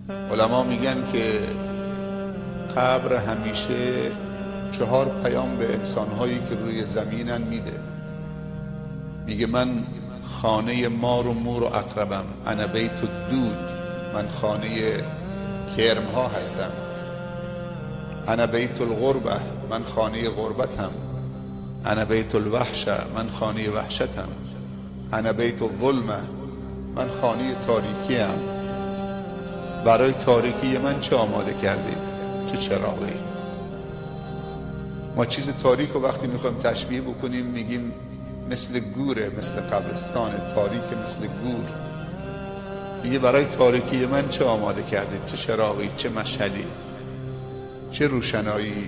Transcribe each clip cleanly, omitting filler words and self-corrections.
علما میگن که قبر همیشه 4 پیام به انسانهایی که روی زمینن میده. میگه من خانه مار و مور و عقربم، انا بیت الدود، من خانه کرم ها هستم. انا بیت الغربه، من خانه غربتم. انا بیت الوحشه، من خانه وحشتم. انا بیت الظلمه، من خانه تاریکی ام. برای تاریکی من چه آماده کردید؟ چه چراغی؟ ما چیز تاریک رو وقتی میخوایم تشبیه بکنیم میگیم مثل گوره، مثل قبرستان تاریک، مثل گور. میگه برای تاریکی من چه آماده کردید؟ چه چراغی، چه مشعلی، چه روشنایی؟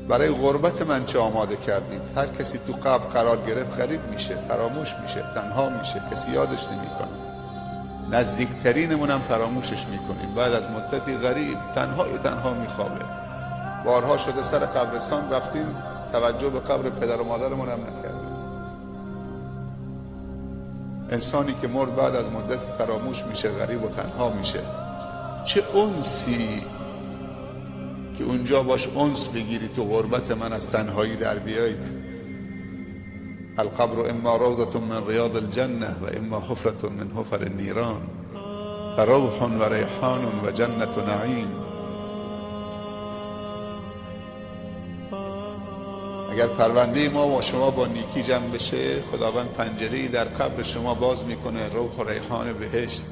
برای غربت من چه آماده کردید؟ هر کسی تو قبر قرار گرفت غریب میشه، فراموش میشه، تنها میشه، کسی یادش نمیکنه. نزدیکترینمون هم فراموشش میکنیم. بعد از مدتی غریب تنها میخوابه. بارها شده سر قبرستان رفتیم، توجه به قبر پدر و مادرمون هم نکردیم. انسانی که مرد بعد از مدتی فراموش میشه، غریب و تنها میشه. چه انسی که اونجا باش انس بگیری، تو غربت من از تنهایی در بیایید. القبر اما روضة من ریاض الجنه و اما حفرة من حفر النیران، فروح و ریحان و جنت نعیم. اگر پرونده ما و شما با نیکی جمع بشه، خداوند پنجره‌ای در قبر شما باز میکنه، روح و ریحان بهشت،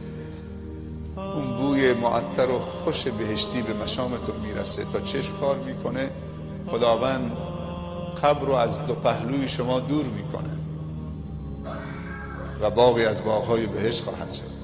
اون بوی معطر و خوش بهشتی به مشامتون میرسه. تا چشم کار میکنه خداوند قبر رو از دو پهلوی شما دور میکنه و باغی از باغهای بهشت خواهد شد.